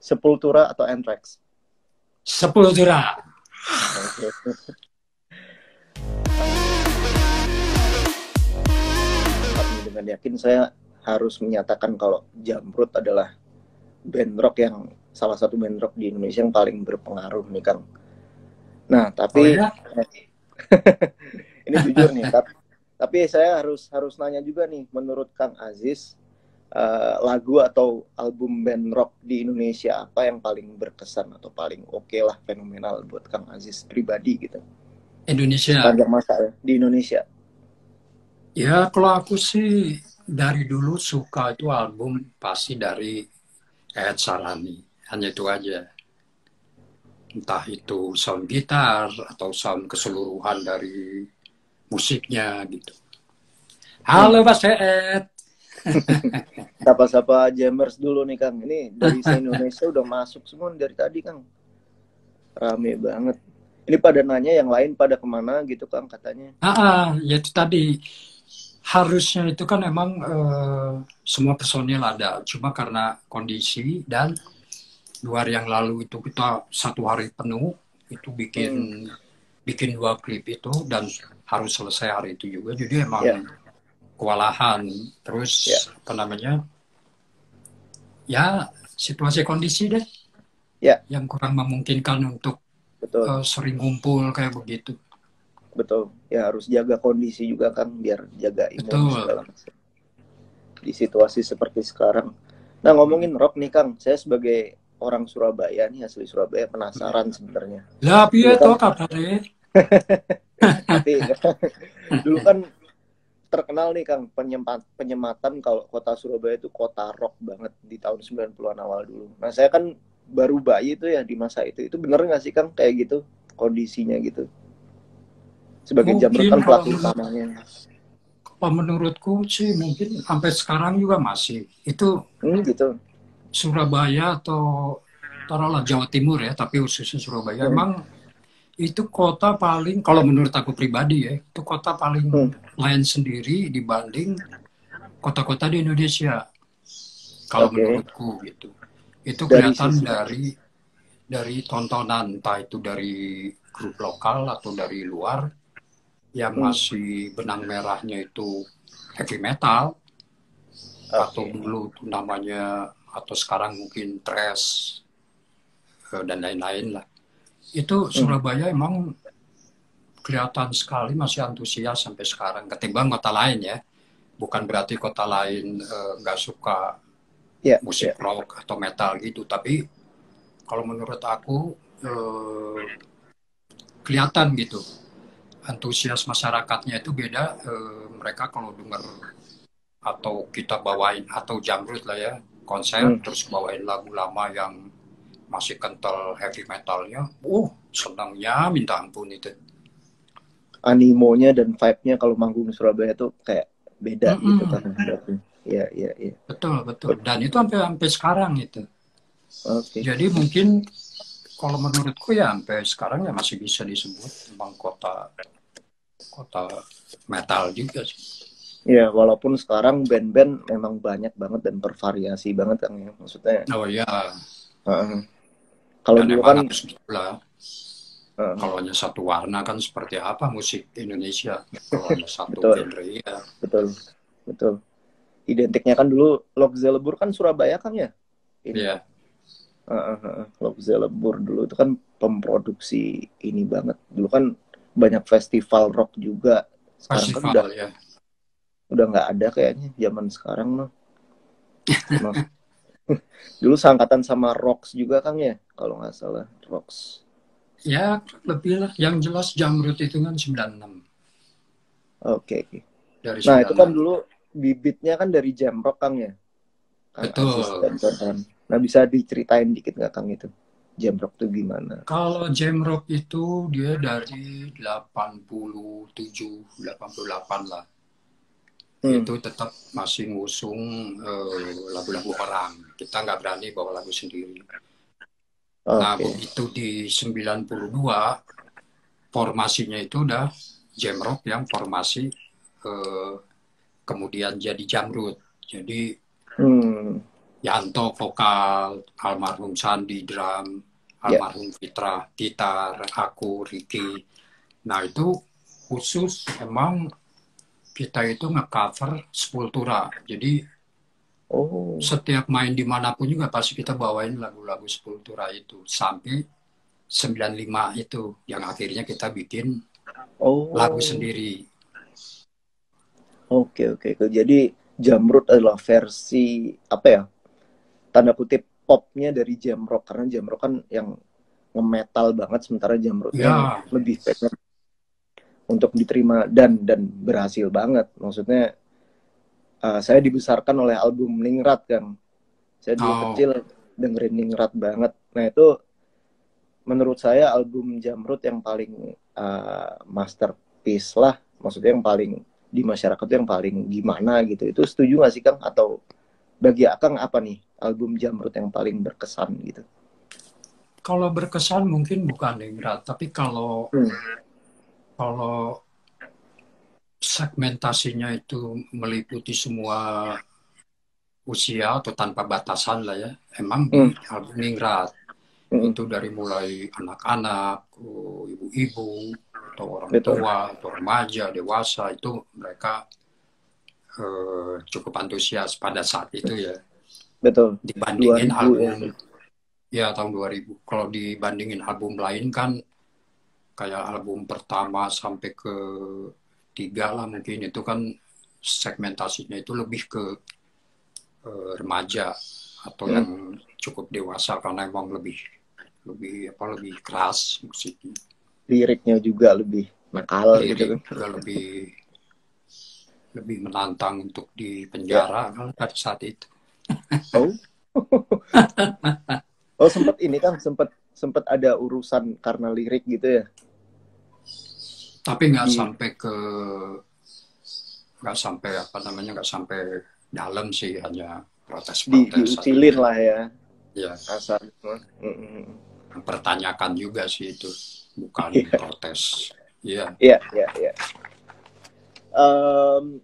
Sepultura atau Anthrax? Sepultura. Dengan yakin saya harus menyatakan kalau Jamrud adalah band rock yang salah satu band rock di Indonesia yang paling berpengaruh nih Kang. Nah tapi ya? ini jujur nih, tapi saya harus nanya juga nih, menurut Kang Aziz, lagu atau album band rock di Indonesia apa yang paling berkesan atau paling oke lah, fenomenal buat Kang Aziz pribadi gitu? Indonesia. Sepanjang masa ya, di Indonesia. Ya kalau aku sih dari dulu suka itu album pasti dari Ed Sarani. Hanya itu aja. Entah itu sound gitar atau sound keseluruhan dari musiknya gitu. Halo Mas Ed. Sapa-sapa Jammers dulu nih Kang. Ini dari se-Indonesia udah masuk semua dari tadi Kang. Rame banget. Ini pada nanya yang lain pada kemana gitu Kang katanya. Ya itu tadi. Harusnya itu kan emang semua personil ada. Cuma karena kondisi dan 2 hari yang lalu itu kita 1 hari penuh itu bikin 2 klip itu dan harus selesai hari itu juga. Jadi emang kewalahan. Terus apa namanya? Ya situasi kondisi deh. Yang kurang memungkinkan untuk sering ngumpul kayak begitu. Betul, ya harus jaga kondisi juga kan biar jaga imun segala macam. Di situasi seperti sekarang. Nah ngomongin rock nih Kang, saya sebagai orang Surabaya nih, asli Surabaya, penasaran sebenarnya. Lah piye to kabare? Tapi dulu kan terkenal nih Kang penyematan kalau kota Surabaya itu kota rock banget di tahun 90-an awal dulu. Nah saya kan baru bayi itu ya di masa itu bener nggak sih Kang kayak gitu kondisinya gitu? Sebagai Jamrud kan pelaku utamanya. Kalau menurutku sih mungkin sampai sekarang juga masih. Itu gitu. Surabaya atau taruhlah Jawa Timur ya, tapi khususnya Surabaya. Emang itu kota paling, kalau menurut aku pribadi ya, itu kota paling lain sendiri dibanding kota-kota di Indonesia. Kalau menurutku gitu. Itu kelihatan dari tontonan, entah itu dari grup lokal atau dari luar, yang masih benang merahnya itu heavy metal atau dulu namanya atau sekarang mungkin thrash dan lain-lain lah. Itu Surabaya emang kelihatan sekali masih antusias sampai sekarang ketimbang kota lain ya. Bukan berarti kota lain nggak suka musik rock atau metal gitu, tapi kalau menurut aku kelihatan gitu. Antusias masyarakatnya itu beda. Mereka kalau dengar atau kita bawain atau Jamrud lah ya konser terus bawain lagu lama yang masih kental heavy metalnya, senangnya minta ampun itu. Animonya dan vibe-nya kalau manggung Surabaya tuh kayak beda gitu kan. Iya. Betul. Dan itu sampai sekarang itu. Jadi mungkin kalau menurutku ya sampai sekarang ya masih bisa disebut memang kota metal juga sih. Ya, walaupun sekarang band-band memang banyak banget dan bervariasi banget kan ya, maksudnya. Oh iya. Kalau dulu kan kalau hanya satu warna kan seperti apa musik Indonesia? Kalau hanya satu genre ya. Betul. Identiknya kan dulu Lok Zelebur kan Surabaya kan ya? Iya. Lok Zelebur dulu itu kan pemproduksi ini banget. Dulu kan banyak festival rock juga. Sekarang festival, kan udah nggak ada kayaknya zaman sekarang mah. Dulu seangkatan sama Rocks juga Kang ya, kalau nggak salah Rocks. Ya lebih lah. Yang jelas Jamrud itu kan 96. Oke. Dari nah 96. Itu kan dulu bibitnya kan dari Jamrock Kang ya. Kang Betul. Aziz dan nah bisa diceritain dikit nggak Kang itu? Jamrock itu gimana? Kalau Jamrock itu dia dari 87, 88 lah. Itu tetap masih ngusung lagu-lagu orang. Kita nggak berani bawa lagu sendiri. Nah, begitu di 92, formasinya itu udah Jamrock yang formasi kemudian jadi Jamrud. Jadi Yanto vokal, almarhum Sandi drum, Ya. almarhum Fitra gitar, aku Ricky. Nah itu khusus emang kita itu nge-cover Sepultura. Jadi Oh. setiap main dimanapun juga pasti kita bawain lagu-lagu Sepultura itu. Sampai 95 itu yang akhirnya kita bikin lagu Oh. sendiri. Oke, oke. Jadi Jamrud adalah versi apa ya? Tanda kutip popnya dari Jamrock, karena Jamrock kan yang nge-metal banget, sementara Jamrudnya yang Ya, lebih pengen untuk diterima dan berhasil banget. Maksudnya saya dibesarkan oleh album Ningrat kan. Saya dulu oh, kecil dengerin Ningrat banget. Nah itu menurut saya album Jamrud yang paling masterpiece lah. Maksudnya yang paling di masyarakat itu yang paling gimana gitu. Itu setuju gak sih Kang? Atau bagi Akang apa nih album Jamrud yang paling berkesan gitu? kalau berkesan mungkin bukan Ningrat, tapi kalau Hmm. kalau segmentasinya itu meliputi semua usia atau tanpa batasan lah ya. Emang di Hmm. album Ningrat Hmm. itu dari mulai anak-anak, ibu-ibu, atau orang Betul. tua, atau remaja, dewasa itu mereka cukup antusias pada saat itu ya. Betul. Dibandingin 2000 ya. album ya tahun 2000. Kalau dibandingin album lain kan kayak album pertama sampai ke tiga lah mungkin itu kan segmentasinya itu lebih ke remaja atau Hmm. yang cukup dewasa karena emang lebih lebih apa lebih keras musiknya, Liriknya juga lebih nakal gitu lirik kan. juga lebih lebih menantang untuk di Ya. penjara kan pada saat itu. Oh. Oh, sempat ini kan, sempat sempat ada urusan karena lirik gitu ya Tapi nggak di sampai ke nggak sampai apa namanya nggak sampai dalam sih hanya protes-protes saja. diucilin lah ya Ya, asal. Mm-mm. mempertanyakan juga sih itu bukan Iya, protes. Iya. iya, iya, iya. Em,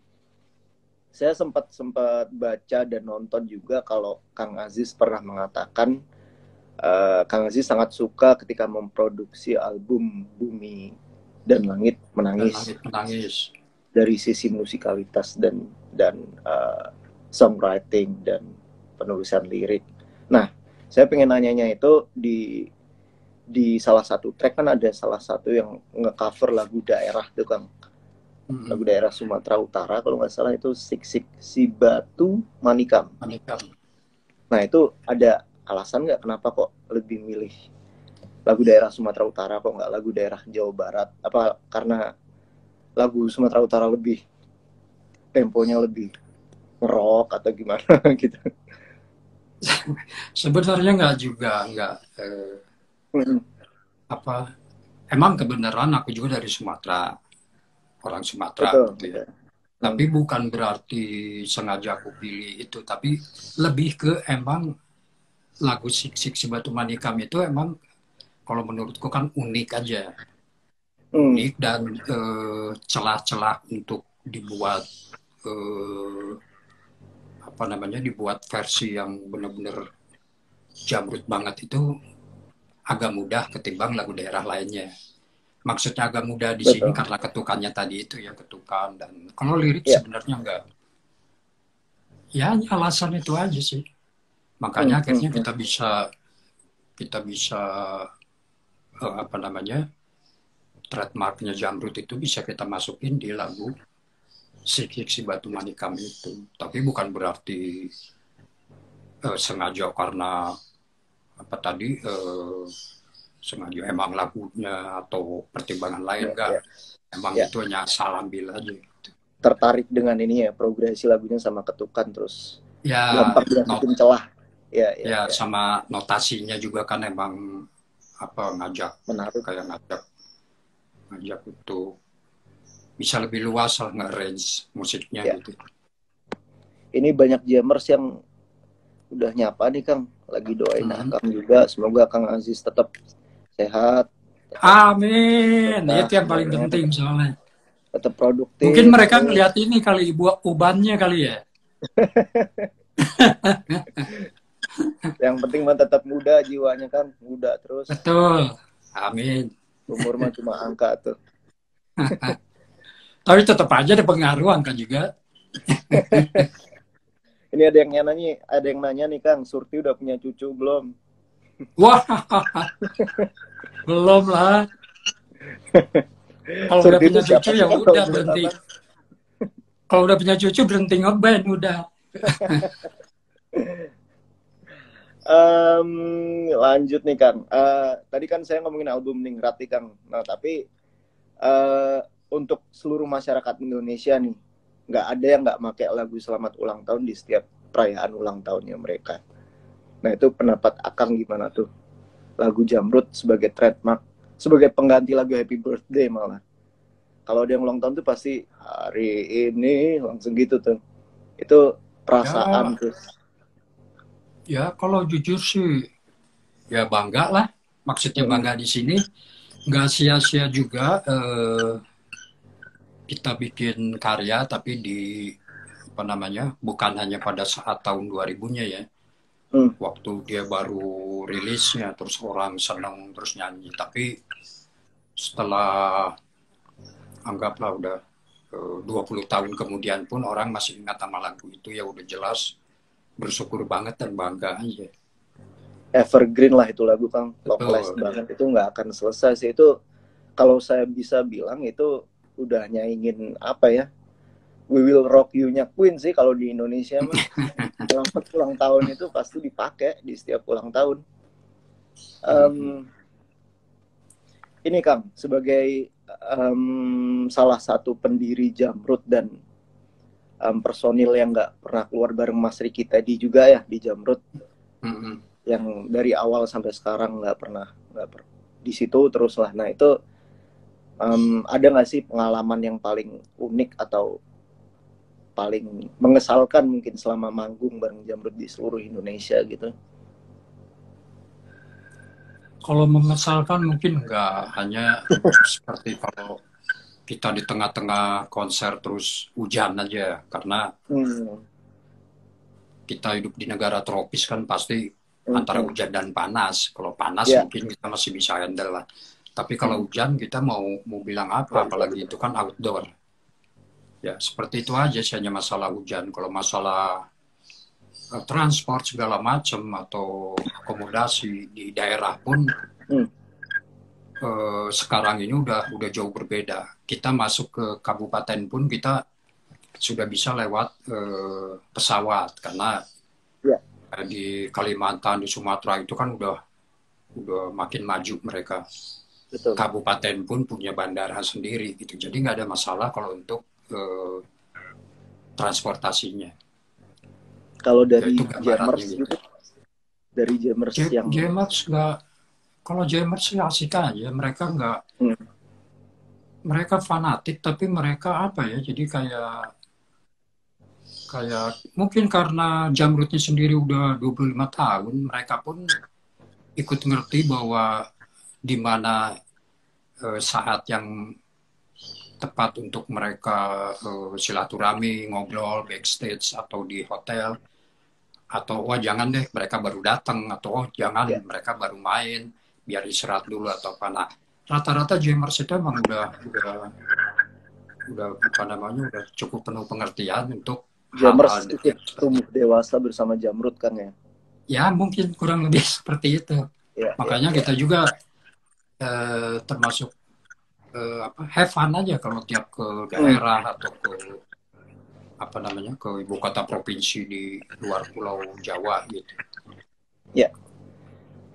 saya sempat sempat baca dan nonton juga kalau Kang Aziz pernah mengatakan Kang Aziz sangat suka ketika memproduksi album Bumi dan Langit Dan Menangis langit menangis. dari sisi musikalitas dan songwriting dan penulisan lirik. Nah, saya pengen nanyanya itu di salah satu track kan ada salah satu yang ngecover lagu daerah tuh Kang, lagu Mm-mm. daerah Sumatera Utara kalau nggak salah itu Sik Sik Si Batu Manikam. Manikam. Nah itu ada alasan nggak kenapa kok lebih milih lagu daerah Sumatera Utara kok nggak lagu daerah Jawa Barat? Apa karena lagu Sumatera Utara lebih temponya lebih rock atau gimana gitu? Sebenarnya nggak juga nggak apa emang kebenaran aku juga dari Sumatera, orang Sumatera Betul, gitu ya. betul. Tapi Hmm. bukan berarti sengaja aku pilih itu, tapi lebih ke emang lagu Sik Sik Si Batu Manikam itu emang kalau menurutku kan unik aja, Hmm. unik dan celah-celah untuk dibuat eh, apa namanya dibuat versi yang benar-benar jamrut banget itu agak mudah ketimbang lagu daerah lainnya. Maksudnya agak mudah di sini Betul. karena ketukannya tadi itu ya ketukan dan kalau lirik Ya. sebenarnya enggak. Ya hanya alasan itu aja sih. Makanya Hmm. Hmm. akhirnya Hmm. kita bisa apa namanya trademarknya jamrut itu bisa kita masukin di lagu Sikik Si Batu Manikam itu. Tapi bukan berarti sengaja karena apa tadi sengaja emang lagunya atau pertimbangan lain Ya, enggak. ya, Emang ya. itu hanya asal ambil aja gitu. Tertarik dengan ini ya progresi lagunya sama ketukan terus Ya, gampang not dimasukin celah. Ya, ya, ya ya. sama notasinya juga kan emang apa ngajak Menarik. kayak ngajak ngajak untuk bisa lebih luas lah nge-range musiknya Ya. gitu. Ini banyak jammers yang udah nyapa nih Kang. Lagi doain Hmm. Akang juga. Semoga Kang Aziz tetap sehat, tetap Amin. betah Itu yang paling semuanya, penting soalnya. tetap Mungkin produktif mereka terus. ngelihat ini kali ibu ubannya kali ya. Yang penting mah tetap muda jiwanya kan, muda terus. Betul. Amin. Umur mah cuma angka tuh. Tapi tetap aja ada pengaruh angka juga. Ini ada yang nanya nih Kang, Surti udah punya cucu belum? Wah, belum lah. Kalau udah Surti itu punya siapa cucu sih ya Kang kalau udah boleh tahu berhenti. Kang? Kalau udah punya cucu berhenti ngeband udah. Lanjut nih Kang. Tadi kan saya ngomongin album Ningrat nih Kang. Nah tapi eh, untuk seluruh masyarakat Indonesia nih, nggak ada yang nggak pakai lagu Selamat Ulang Tahun di setiap perayaan ulang tahunnya mereka. Nah itu pendapat Akang gimana tuh? Lagu Jamrud sebagai trademark, sebagai pengganti lagu Happy Birthday malah. Kalau dia ulang tahun tuh pasti hari ini langsung gitu tuh. Itu perasaan Ya, tuh. ya kalau jujur sih ya bangga lah. Maksudnya Mm-mm. bangga di sini nggak sia-sia juga kita bikin karya tapi di apa namanya bukan hanya pada saat tahun 2000-nya ya. Mm. Waktu dia baru rilisnya terus orang seneng terus nyanyi tapi setelah anggaplah udah 20 tahun kemudian pun orang masih ingat sama lagu itu ya udah jelas bersyukur banget dan bangga aja. Evergreen lah itu lagu Kang, long last Betul. banget, itu nggak akan selesai sih itu. Kalau saya bisa bilang itu udah nyaingin apa ya, We Will Rock You-nya Queen sih kalau di Indonesia mah. Selamat ulang tahun itu pasti dipakai di setiap ulang tahun. um, ini Kang, sebagai salah satu pendiri Jamrud dan personil yang nggak pernah keluar bareng Mas Riki tadi juga ya di Jamrud, yang dari awal sampai sekarang nggak di situ terus lah. Nah itu ada nggak sih pengalaman yang paling unik atau paling mengesalkan mungkin selama manggung bareng Jamrud di seluruh Indonesia gitu? Kalau mengesalkan mungkin nggak hanya seperti kalau kita di tengah-tengah konser terus hujan aja karena Hmm. kita hidup di negara tropis kan pasti Hmm. antara hujan dan panas. Kalau panas Ya. mungkin kita masih bisa handle lah. Tapi kalau Hmm. hujan kita mau bilang apa? Nggak bisa Apalagi gitu. itu kan outdoor. Ya seperti itu aja sih hanya masalah hujan. Kalau masalah transport segala macam atau akomodasi di daerah pun Hmm. sekarang ini udah jauh berbeda. Kita masuk ke kabupaten pun kita sudah bisa lewat pesawat karena Ya, di Kalimantan di Sumatera itu kan udah makin maju mereka. betul. Kabupaten pun punya bandara sendiri gitu. Jadi nggak ada masalah kalau untuk transportasinya. Kalau Ya itu dari gambarannya Jammers gitu. gitu, dari Jammers yang Jammers nggak, kalau Jammers sih asik aja. Mereka nggak, hmm. mereka fanatik tapi mereka apa ya? Jadi kayak kayak mungkin karena Jamrutnya sendiri udah 25 tahun, mereka pun ikut ngerti bahwa di mana saat yang tepat untuk mereka silaturahmi, ngobrol backstage atau di hotel, atau wah jangan deh mereka baru datang, atau oh jangan Ya, mereka baru main, biar istirahat dulu atau apa. Nah, rata-rata Jammers itu emang udah apa namanya udah cukup penuh pengertian untuk hal-hal Jammers detail ikut seperti tumbuh dewasa bersama Jamrud kan ya. ya mungkin kurang lebih seperti itu. Ya, ya, Makanya ya. kita juga termasuk apa have fun aja kalau tiap ke Hmm. daerah atau ke apa namanya ke ibu kota provinsi di luar Pulau Jawa gitu. Ya.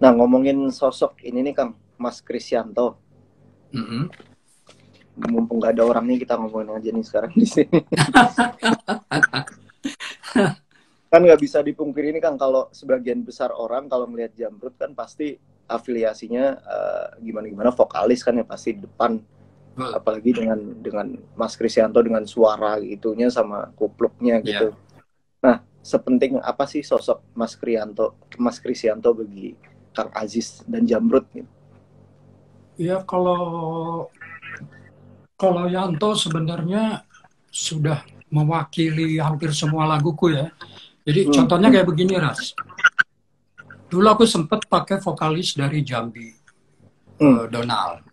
Nah, ngomongin sosok ini nih Kang, Mas Krisyanto. Mm-hmm. Mumpung nggak ada orangnya kita ngomongin aja nih sekarang di sini. Kan nggak bisa dipungkiri ini Kang, kalau sebagian besar orang kalau melihat Jamrud kan pasti afiliasinya gimana-gimana vokalis kan yang pasti di depan, Well, apalagi dengan Mas Krisyanto dengan suara gitunya sama kupluknya ya, gitu. Nah, sepenting apa sih sosok Mas Krisyanto bagi Kang Aziz dan Jamrud gitu? ya kalau Yanto sebenarnya sudah mewakili hampir semua laguku ya. Jadi contohnya kayak begini, Ras. Dulu aku sempet pakai vokalis dari Jambi, Donald.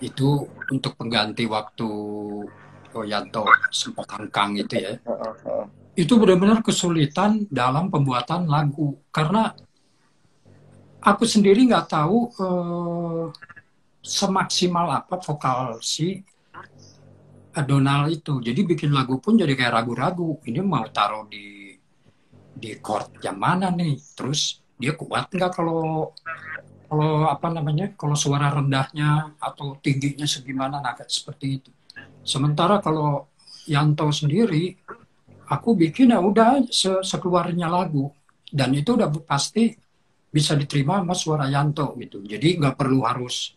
Itu untuk pengganti waktu Yanto sempat hangkang itu ya. Itu benar-benar kesulitan dalam pembuatan lagu karena aku sendiri nggak tahu semaksimal apa vokal si Donald itu. Jadi bikin lagu pun jadi kayak ragu-ragu. Ini mau taruh di chord yang mana nih? Terus dia kuat nggak kalau apa namanya? Kalau suara rendahnya atau tingginya segimana? Nah, kayak seperti itu. Sementara kalau Yanto sendiri, aku bikin ya udah sekeluarnya lagu dan itu udah pasti bisa diterima sama suara Yanto gitu. Jadi nggak perlu harus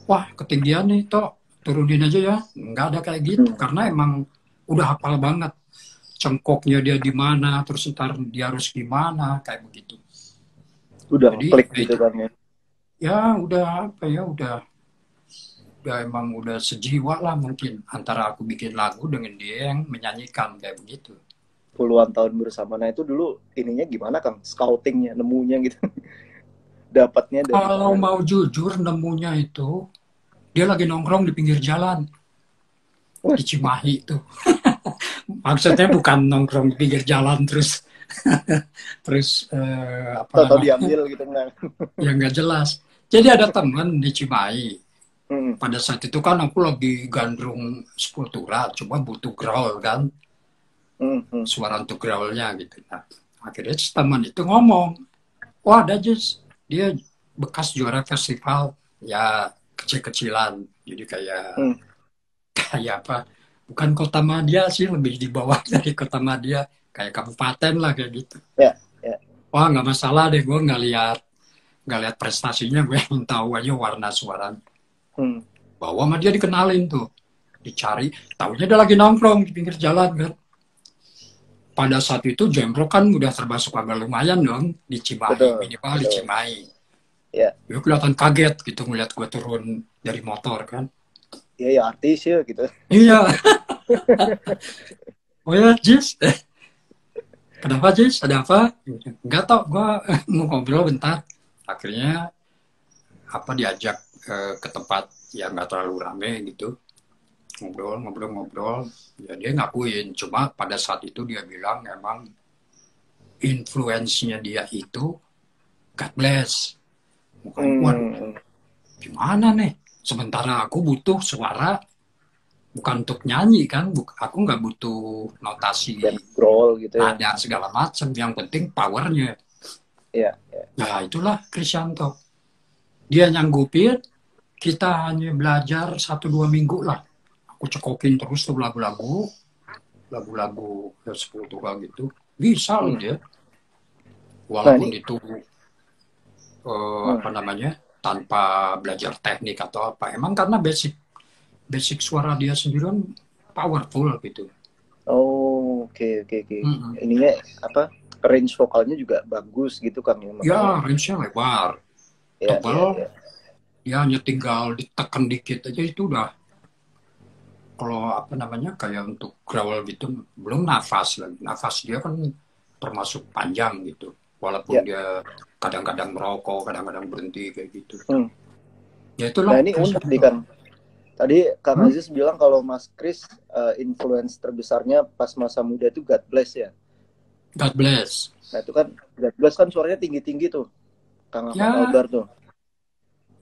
wah ketinggian nih toh turunin aja ya, nggak ada kayak gitu karena emang udah hafal banget cengkoknya dia di mana, terus ntar dia harus gimana kayak begitu. Udah Jadi klik ya gitu itu kan ya. ya udah apa ya udah emang udah sejiwa lah mungkin antara aku bikin lagu dengan dia yang menyanyikan kayak begitu. Puluhan tahun bersama. Nah itu dulu ininya gimana Kang? Scoutingnya, nemunya gitu. Dapatnya dari Kalau mana? mau jujur nemunya itu dia lagi nongkrong di pinggir jalan di Cimahi itu. Maksudnya bukan nongkrong di pinggir jalan terus terus apa Tahu namanya diambil gitu Kang. yang nggak jelas. Jadi ada teman di Cimahi. Hmm. Pada saat itu kan aku lagi gandrung Sepultura, cuma butuh growl kan, suara untuk growlnya gitu. Nah, akhirnya teman itu ngomong, wah ada Jis, dia bekas juara festival ya kecil-kecilan, jadi kayak apa? Bukan Kota Madya sih, lebih di bawah dari Kota Madya, kayak kabupaten lah kayak gitu. Ya, ya. Wah nggak masalah deh, gue nggak lihat prestasinya, gue yang tahu aja warna suara. Bahwa sama dia dikenalin tuh, dicari, tahunya dia lagi nongkrong di pinggir jalan kan. Pada saat itu Jembro kan udah termasuk agak lumayan dong di Cimahi, Betul, minimal di betul. Cimahi. Ya, Dia kelihatan kaget gitu ngeliat gue turun dari motor kan. ya, ya artis ya gitu. Iya, oh ya Jis, kenapa Jis? Ada apa? Enggak tau, gue mau ngobrol bentar. Akhirnya apa diajak ke tempat yang nggak terlalu rame gitu. Ngobrol, ya dia ngakuin. Cuma pada saat itu dia bilang emang influence-nya dia itu God bless. Bukan, waduh, gimana nih? Sementara aku butuh suara bukan untuk nyanyi kan, aku nggak butuh Dan notasi growl gitu ya. nada segala macam. Yang penting powernya. Ya, ya. Nah itulah Krisyanto. Dia nyanggupin, kita hanya belajar 1-2 minggu lah. Aku cekokin terus tuh lagu-lagu Sepultura gitu. Bisa loh dia. Walaupun Nah, ini, itu apa namanya tanpa belajar teknik atau apa. Emang karena basic suara dia sendiri kan powerful gitu. oh oke. Ininya apa? Range vokalnya juga bagus gitu Kang ya Ya, makanya. range-nya lebar, Ya, ya, tebal, ya. dia hanya tinggal ditekan dikit aja itu udah. Kalau apa namanya kayak untuk growl gitu, belum nafas lagi. Nafas dia kan termasuk panjang gitu. Walaupun Ya. dia kadang-kadang merokok, kadang-kadang berhenti kayak gitu. Ya Nah, itulah ini Chris unik nih Yanto. Kang. Tadi Kang Aziz bilang kalau Mas Kris influence terbesarnya pas masa muda itu God Bless ya. God bless. Nah itu kan God Bless kan suaranya tinggi-tinggi tuh, Kang Ahmad Ya, Albar tuh.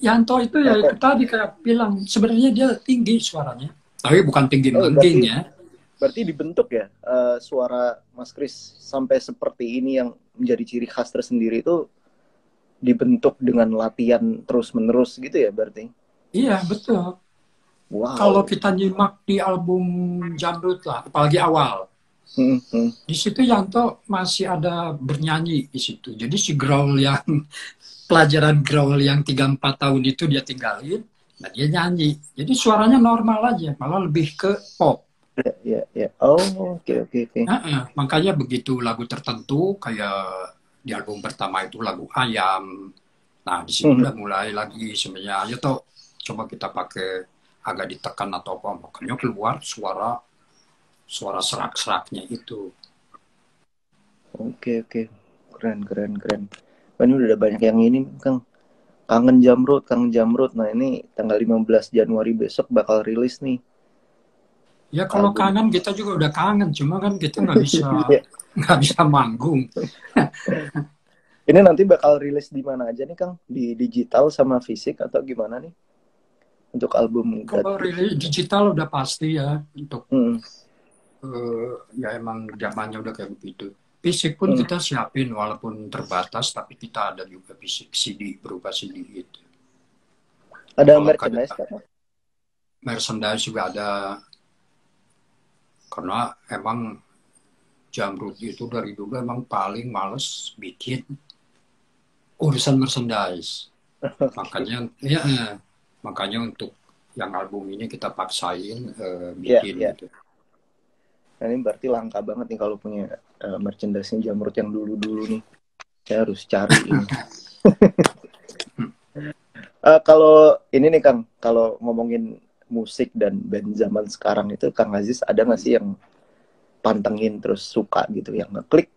Yanto itu ya itu tadi kayak bilang sebenarnya dia tinggi suaranya, tapi bukan tinggi melengking ya. Berarti dibentuk ya suara Mas Kris sampai seperti ini yang menjadi ciri khas tersendiri itu dibentuk dengan latihan terus-menerus gitu ya berarti. Iya betul. Kalau Wow. kita nyimak di album Jamrut lah, apalagi awal, di situ Yanto masih ada bernyanyi di situ. Jadi si growl yang pelajaran growl yang 3-4 tahun itu dia tinggalin, nah dia nyanyi. Jadi suaranya normal aja, malah lebih ke pop. Ya. Oh, oke. Makanya begitu lagu tertentu kayak di album pertama itu lagu Ayam. Nah di situ udah mulai lagi sebenarnya ayo toh coba kita pakai agak ditekan atau apa, makanya keluar suara serak-seraknya itu. Oke, oke. Keren, keren, keren. Wah, ini udah banyak yang ini, Kang. Kangen Jamrud, Kangen Jamrud. Nah, ini tanggal 15 Januari besok bakal rilis nih Ya kalau album. kangen kita juga udah kangen, cuma kan kita nggak bisa Iya. nggak bisa manggung. Ini nanti bakal rilis di mana aja nih, Kang? Di digital sama fisik atau gimana nih? Untuk album Kalau God Gift. rilis digital udah pasti ya untuk Hmm. ya emang zamannya udah kayak begitu. Fisik pun Hmm. kita siapin walaupun terbatas, tapi kita ada juga fisik CD berupa CD itu. Ada Kalau kayak merchandise, Kang? merchandise juga ada, karena emang Jamrud itu dari dulu emang paling males bikin urusan merchandise. Oke. Makanya ya makanya untuk yang album ini kita paksain Ya, bikin ya. gitu. Nah, ini berarti langka banget nih kalau punya merchandise-nya Jamrud yang dulu-dulu nih. Saya harus cari ini. Kalau ini nih Kang, kalau ngomongin musik dan band zaman sekarang itu Kang Aziz ada nggak sih yang pantengin terus suka gitu, yang ngeklik,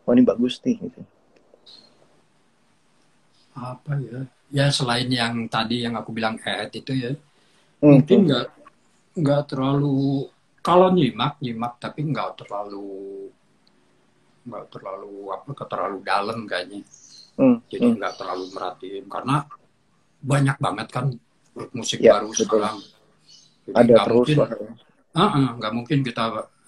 oh ini bagus nih gitu. Apa ya? Ya selain yang tadi yang aku bilang itu ya, Hmm, mungkin nggak terlalu, kalau nyimak nyimak tapi nggak terlalu apa terlalu dalam kayaknya. hmm, Jadi hmm. nggak terlalu merhatiin karena banyak banget kan grup musik Ya, baru betul. sekarang. Jadi Ada terus lah. nggak mungkin kita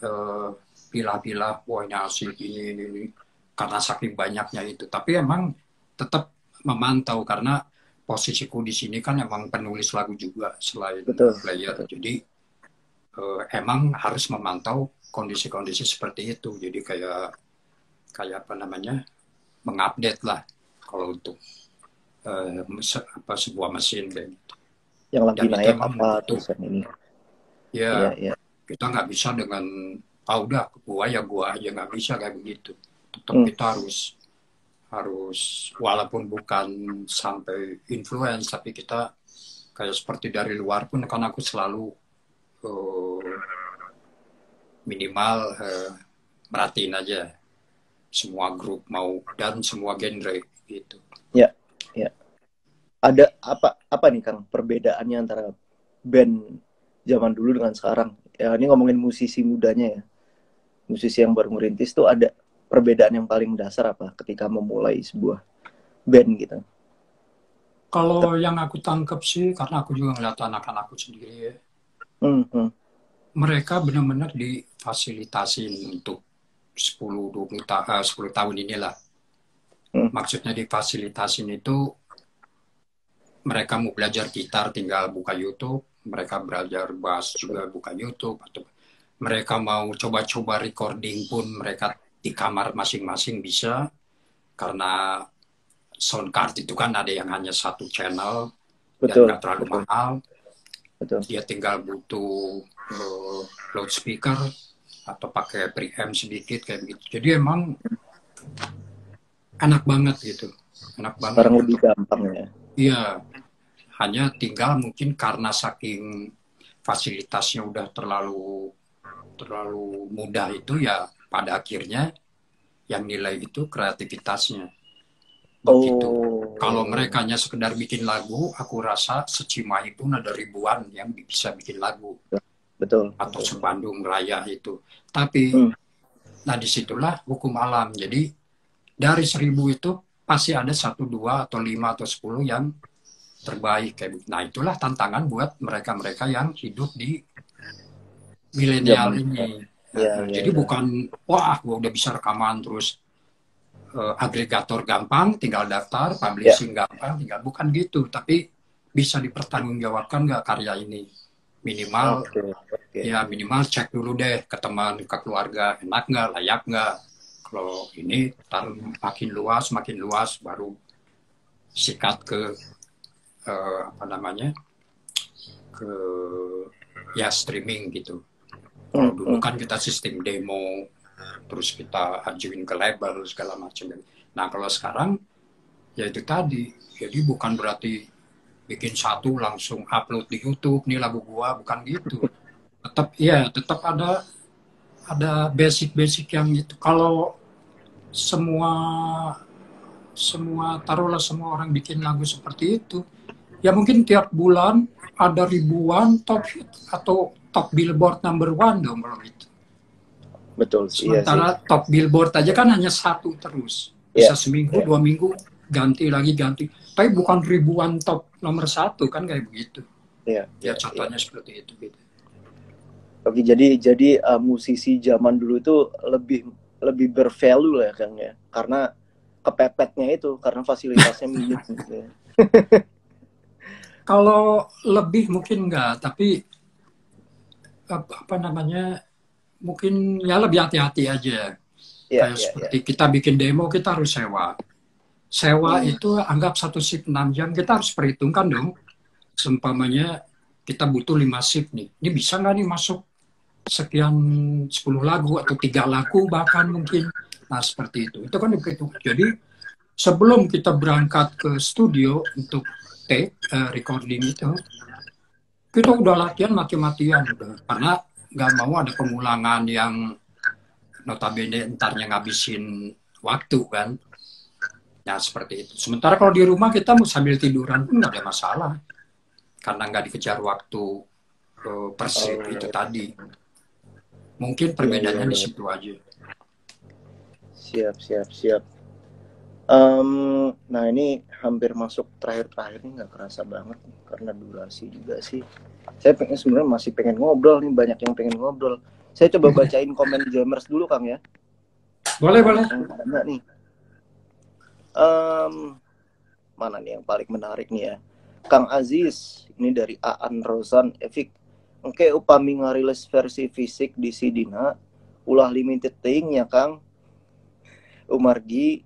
uh, pilah-pilah wah ini asik ini karena saking banyaknya itu. Tapi emang tetap memantau karena posisiku di sini kan emang penulis lagu juga selain Betul, player. betul. Jadi emang harus memantau kondisi-kondisi seperti itu. Jadi kayak kayak apa namanya mengupdate lah kalau untuk sebuah mesin kayak gitu. Yang lagi Dan itu naik emang apa butuh. terus yang ini. Iya, Ya, iya. kita nggak bisa dengan udah gua aja nggak bisa kayak begitu. Tetap Hmm. kita harus harus walaupun bukan sampai influence tapi kita kayak seperti dari luar pun kan aku selalu uh, minimal merhatiin aja semua grup mau dan semua genre gitu. Ya, ya. Ada apa nih Kang perbedaannya antara band zaman dulu dengan sekarang? Ya, ini ngomongin musisi mudanya ya. Musisi yang baru merintis tuh ada perbedaan yang paling dasar apa ketika memulai sebuah band gitu. Kalau yang aku tangkap sih karena aku juga ngeliat anak-anakku sendiri ya, Hmm, hmm, mereka benar-benar difasilitasin untuk 10 tahun inilah. hmm. Maksudnya difasilitasin itu mereka mau belajar gitar tinggal buka YouTube, mereka belajar bass juga buka YouTube, atau mereka mau coba-coba recording pun mereka di kamar masing-masing bisa, karena sound card itu kan ada yang hanya satu channel dan Betul, nggak terlalu betul, mahal, betul. dia tinggal butuh loudspeaker atau pakai preamp sedikit kayak begitu. Jadi emang enak banget gitu, enak banget Sekarang lebih untuk gampang ya. iya. Hanya tinggal mungkin karena saking fasilitasnya udah terlalu terlalu mudah itu ya pada akhirnya yang nilai itu kreativitasnya begitu. Kalau Oh, mereka hanya sekedar bikin lagu, aku rasa Secimahi pun ada ribuan yang bisa bikin lagu betul, atau betul, betul. Sebandung Raya itu. Tapi Hmm, nah disitulah hukum alam. Jadi dari 1.000 itu pasti ada satu dua atau lima atau 10 yang terbaik kayak gitu. Nah itulah tantangan buat mereka-mereka yang hidup di milenial zaman sekarang. ini. Ya, ya, Jadi ya. bukan wah gue udah bisa rekaman terus agregator gampang, tinggal daftar, Ya, publishing gampang, tinggal bukan gitu. Tapi bisa dipertanggungjawabkan nggak karya ini? Minimal oke, oke. ya minimal cek dulu deh ke teman, ke keluarga, enak nggak, layak nggak. Kalau ini tar makin luas, baru sikat ke apa namanya ke ya streaming gitu. Hmm, Kalau dulu hmm. kan kita sistem demo, terus kita ajuin ke label segala macam. Nah kalau sekarang ya itu tadi, jadi bukan berarti bikin satu langsung upload di YouTube nih lagu gua, bukan gitu. Tetap ya tetap ada basic-basic yang gitu. Kalau semua taruhlah semua orang bikin lagu seperti itu, ya mungkin tiap bulan ada ribuan top hit atau top Billboard number one dong kalau gitu. Betul sih, iya sih. Sementara top Billboard aja kan hanya satu terus, bisa seminggu, 2 minggu ganti lagi ganti. Tapi bukan ribuan top nomor satu kan kayak begitu. Ya contohnya seperti itu gitu. Oke, jadi musisi zaman dulu itu lebih bervalue lah ya Kang ya, karena kepepetnya itu, karena fasilitasnya minim gitu ya. Kalau lebih mungkin enggak, tapi apa namanya, mungkin ya lebih hati-hati aja. Kayak seperti kita bikin demo, kita harus sewa. Sewa itu anggap 1 shift 6 jam, kita harus perhitungkan dong. Seumpamanya kita butuh 5 shift nih. Ini bisa nggak nih masuk sekian 10 lagu atau 3 lagu bahkan mungkin. Nah seperti itu. Itu kan diperhitungkan. Jadi sebelum kita berangkat ke studio untuk take recording itu, kita udah latihan mati-matian udah. Karena nggak mau ada pengulangan yang notabene entarnya ngabisin waktu kan. Ya seperti itu. Sementara kalau di rumah kita mau sambil tiduran pun nggak ada masalah. Karena nggak dikejar waktu persib itu tadi. Mungkin perbedaannya di situ aja. Siap. Nah ini hampir masuk terakhir ini, nggak kerasa banget karena durasi juga sih. Saya sebenarnya masih pengen ngobrol nih, banyak yang pengen ngobrol. Saya coba bacain komen Jammers dulu Kang ya. Boleh. Ada nih. Mana nih yang paling menarik nih ya? Kang Aziz, ini dari Aan Rozan Evik. Oke, upami ngarilis versi fisik di Sidina, ulah limited thing ya Kang. Umargi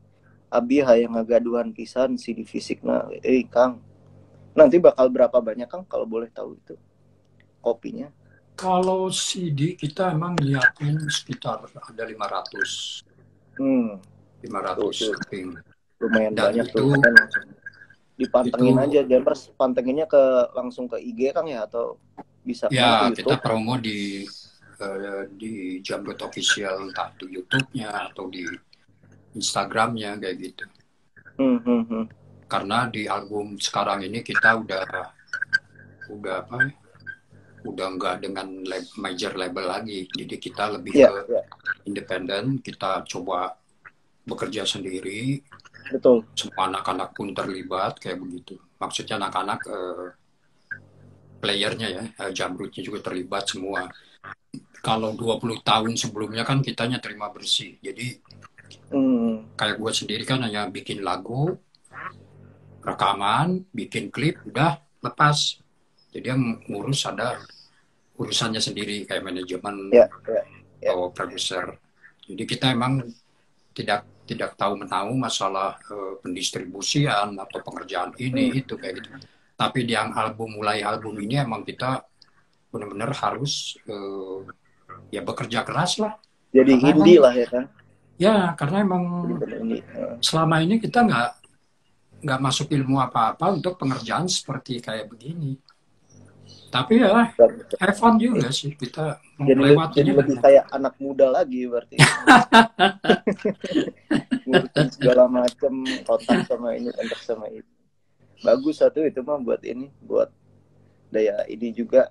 abi hayang ngagaduhan pisan CD fisikna. Kang, nanti bakal berapa banyak Kang kalau boleh tahu itu kopinya? Kalau CD kita emang nyiapin sekitar ada 500. 500 keping. Lumayan dan banyak itu, tuh kan langsung dipantengin itu, aja Jammers, pantenginnya langsung ke IG Kang ya, atau bisa ya kita promo di Jamrut Official, entah di YouTube-nya atau di Instagram-nya kayak gitu. Karena di album sekarang ini kita udah nggak dengan major label lagi, jadi kita lebih ke independen. Kita coba bekerja sendiri. Betul. Semua anak-anak pun terlibat kayak begitu. Maksudnya anak-anak playernya ya, Jamrutnya juga terlibat semua. Kalau 20 tahun sebelumnya kan kitanya terima bersih. Jadi kayak gue sendiri kan hanya bikin lagu, rekaman, bikin klip, udah lepas. Jadi yang ngurus ada urusannya sendiri kayak manajemen atau produser. Jadi kita emang tidak tahu menahu masalah pendistribusian atau pengerjaan ini itu kayak gitu. Tapi di mulai album ini emang kita benar-benar harus ya bekerja keras lah. Jadi indie lah ya kan? Ya karena emang selama ini kita nggak masuk ilmu apa-apa untuk pengerjaan seperti kayak begini. Tapi ya have fun juga sih kita melewatinya. Jadi lebih kayak anak muda lagi berarti. Ngurusin segala macam, otak sama ini, otak sama itu. Bagus satu itu mah buat daya ini juga.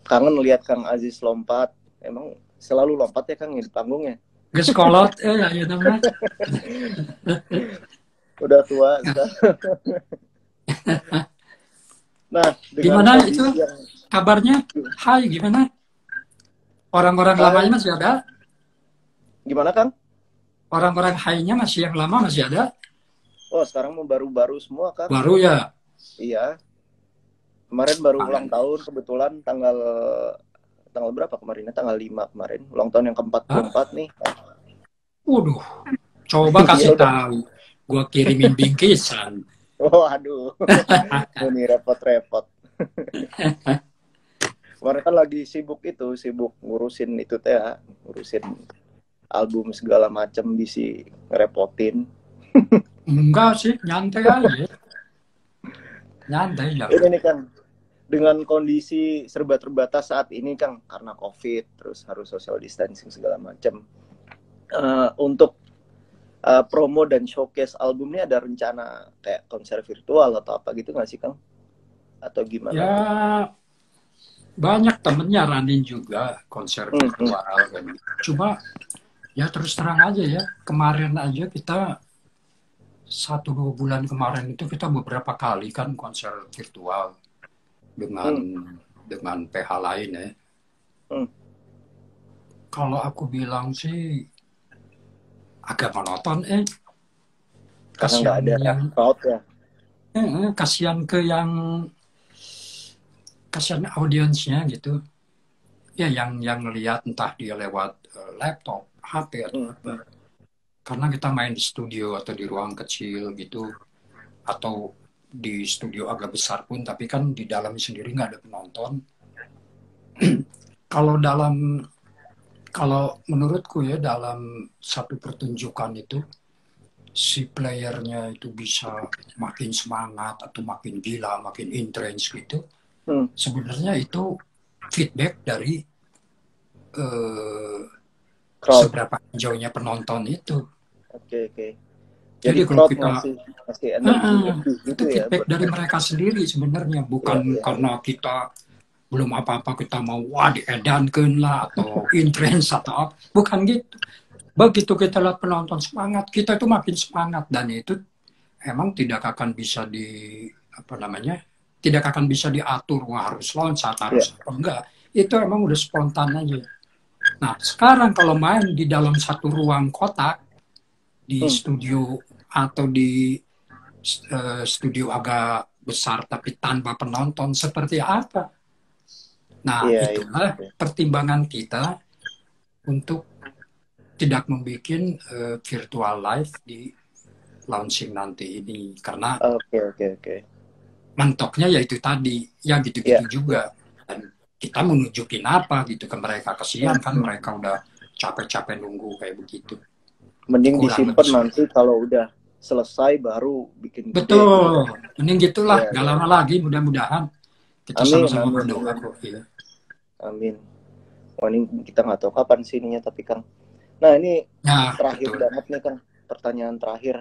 Kangen lihat Kang Aziz lompat. Emang selalu lompat ya Kang di panggungnya? Geskolot ya namanya. Udah tua sudah. Nah, gimana itu kabarnya? Hai, gimana? Orang-orang lamanya masih ada? Gimana Kang? Orang-orang high-nya masih yang lama masih ada? Oh, sekarang mau baru-baru semua Kang. Baru ya? Iya. Kemarin baru ulang tahun kebetulan tanggal berapa kemarin? Tanggal 5 kemarin. Ulang tahun yang ke-44 nih. Waduh. Coba kasih tahu. Gua kirimin bingkisan. Oh, aduh. Ini repot-repot. Kemarin kan lagi sibuk ngurusin itu teh, ngurusin album segala macam, bisa ngerepotin. Enggak sih, nyantai aja. Nyantai ya. Ini kan dengan kondisi serba terbatas saat ini Kang, karena COVID, terus harus social distancing segala macam. Untuk promo dan showcase albumnya ada rencana kayak konser virtual atau apa gitu nggak sih Kang? Atau gimana Ya tuh? banyak temennya running juga konser Hmm. virtual kan. Cuma ya terus terang aja ya, kemarin aja kita 1-2 bulan kemarin itu kita beberapa kali kan konser virtual dengan Hmm. PH lain ya. Hmm. Kalau aku bilang sih agak monoton, Karena nggak kasihan ada yang crowd ya. kasihan ke yang kasihan audiensnya gitu. Ya yang ngelihat entah dia lewat laptop, HP atau Hmm. apa. Karena kita main di studio atau di ruang kecil gitu, atau di studio agak besar pun, tapi kan di dalamnya sendiri nggak ada penonton. Kalau kalau menurutku ya dalam satu pertunjukan itu si playernya itu bisa makin semangat atau makin gila, makin intense gitu. Hmm. Sebenarnya itu feedback dari eh, Crowd. seberapa enjoy-nya penonton itu. Oke, oke. Jadi Jadi kalau crowd kita ngasih energi lebih itu gitu ya feedback buat dari mereka. mereka sendiri sebenarnya, Iya, bukan iya, iya. karena kita belum apa-apa kita mau wah diedankan lah atau intense atau apa, bukan gitu. Begitu kita lihat penonton semangat, kita itu makin semangat, dan itu emang tidak akan bisa apa namanya, tidak akan bisa diatur, wah harus loncat Iya. harus apa enggak, itu emang udah spontan aja. Nah sekarang kalau main di dalam satu ruang kotak di Hmm. studio atau di studio agak besar tapi tanpa penonton seperti apa. Nah Iya, iya. itulah Iya. pertimbangan kita untuk tidak membuat virtual live di launching nanti ini, karena Oke, oke, oke. mentoknya yaitu tadi ya Iya, gitu-gitu iya. juga, dan kita menunjukin apa gitu ke mereka, kesian Hmm. kan Hmm. mereka udah capek-capek nunggu kayak begitu, Mending kurang lebih disimpan seperti nanti kalau udah selesai baru bikin gede gitu betul, kan. mending gitulah, Iya, gak iya. lama lagi mudah-mudahan kita Amin, sama-sama amin, berdoa amin. kok ya. Amin. Wah, ini kita nggak tahu kapan sih ininya tapi Kang. Nah, ini Ya terakhir betul. banget nih Kang. Pertanyaan terakhir.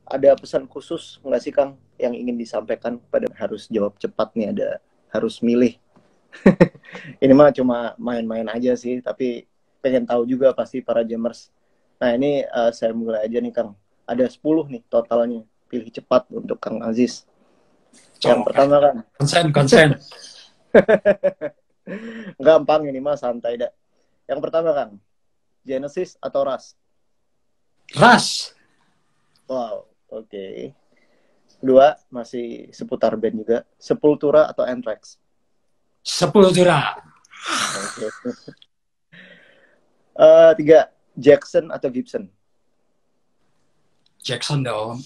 Ada pesan khusus nggak sih Kang yang ingin disampaikan pada, harus jawab cepat nih, ada harus milih. Ini mah cuma main-main aja sih, tapi pengen tahu juga pasti para Jammers. Nah, ini saya mulai aja nih Kang. Ada 10 nih totalnya. Pilih cepat untuk Kang Aziz. Yang Oke, pertama Kang. konsen. Gampang ini mah, santai dah. Yang pertama Kang. Genesis atau Ras? Ras. Wow, oke. Okay. Kedua, masih seputar band juga. Sepultura atau Anthrax? Sepultura. Oke. Okay. Tiga, Jackson atau Gibson? Jackson dong.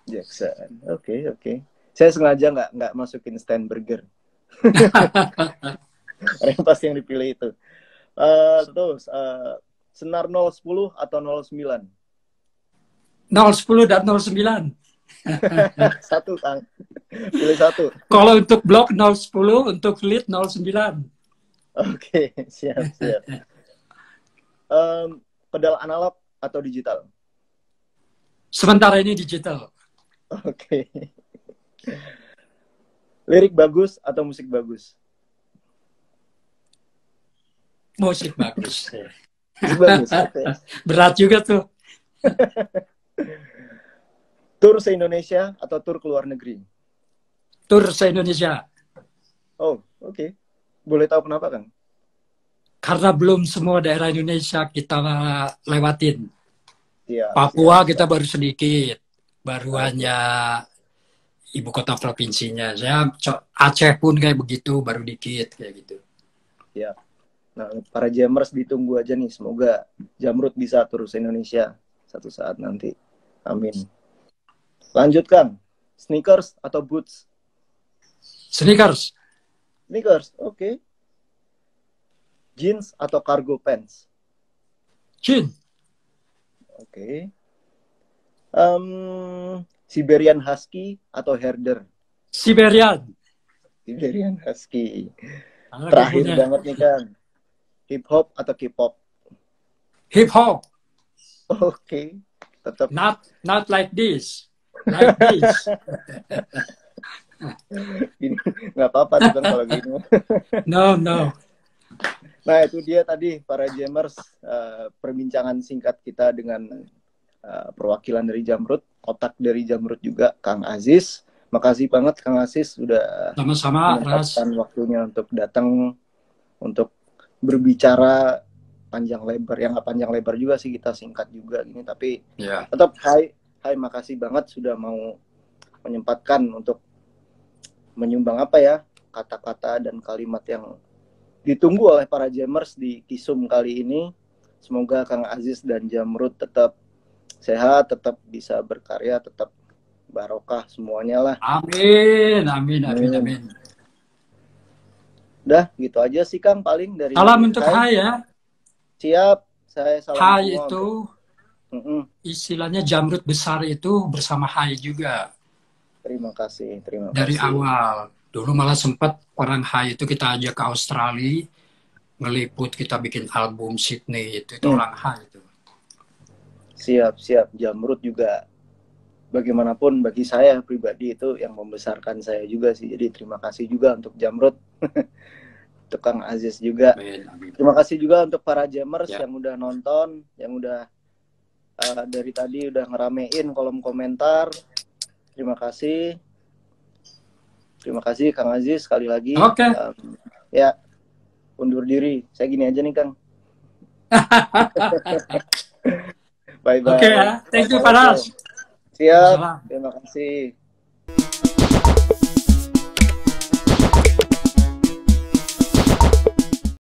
Jackson. Oke, okay, oke. Okay. Saya sengaja nggak masukin Steinberger. Yang pasti yang dipilih itu. Terus, Senar 010 atau 09? 010 dan 09. Satu, Kang. Pilih satu. Kalau untuk blok 010, untuk lead 09. Oke, okay, siap, siap. Pedal analog atau digital? Sementara ini digital. Oke. Okay. Lirik bagus atau musik bagus? Musik bagus. Musik bagus. Okay. Berat juga tuh. Tur se-Indonesia atau tur ke luar negeri? Tur se-Indonesia. Oh, oke. Okay. Boleh tahu kenapa, Kang? Karena belum semua daerah Indonesia kita lewatin. Siap, Papua siap, kita siap. baru sedikit. Baru Okay. hanya ibu kota provinsinya. Saya Aceh pun kayak begitu, baru dikit kayak gitu. Ya. Nah, para Jammers ditunggu aja nih. Semoga Jamrud bisa tur se-Indonesia satu saat nanti. Amin. Lanjutkan. Sneakers atau boots? Sneakers. Sneakers, oke. Okay. Jeans atau cargo pants? Jeans. Oke. Okay. Siberian Husky atau Herder? Siberian. Siberian Husky. Aku Terakhir punya banget nih Kang. Hip hop atau K-pop? hip hop. Oke, tetap Not like this. Like this. ini nggak apa-apa tuh kan kalau gini. No, no. Nah itu dia tadi para Jammers, perbincangan singkat kita dengan perwakilan dari Jamrud, otak dari Jamrud juga, Kang Aziz. Makasih banget Kang Aziz sudah Sama-sama, Ras. menyempatkan waktunya untuk datang untuk berbicara panjang lebar. Yang nggak panjang lebar juga sih, kita singkat juga gini, tapi Ya. tetap hai makasih banget sudah mau menyempatkan untuk menyumbang apa ya, kata-kata dan kalimat yang ditunggu oleh para Jammers di Kisum kali ini. Semoga Kang Aziz dan Jamrud tetap sehat, tetap bisa berkarya, tetap barokah semuanya lah. Amin, amin, amin, amin. Udah, gitu aja sih Kang paling dari Salam untuk Hai ya. Siap, saya salam Hai semua itu istilahnya Jamrud besar itu bersama Hai juga. Terima kasih. Dari awal. Dulu malah sempat orang Hai itu kita ajak ke Australia, ngeliput, kita bikin album Sydney itu orang Hai itu. Siap. Jamrud juga bagaimanapun bagi saya pribadi itu yang membesarkan saya juga sih. Jadi terima kasih juga untuk Jamrud. Untuk Kang Aziz juga. Amin. Terima kasih juga untuk para Jammers yang udah nonton, yang udah dari tadi udah ngeramein kolom komentar. Terima kasih. Terima kasih Kang Aziz sekali lagi. Oke. Ya, undur diri. Saya gini aja nih Kang. Bye-bye. Oke ya. Thank you, Paras. Siap. Terima kasih.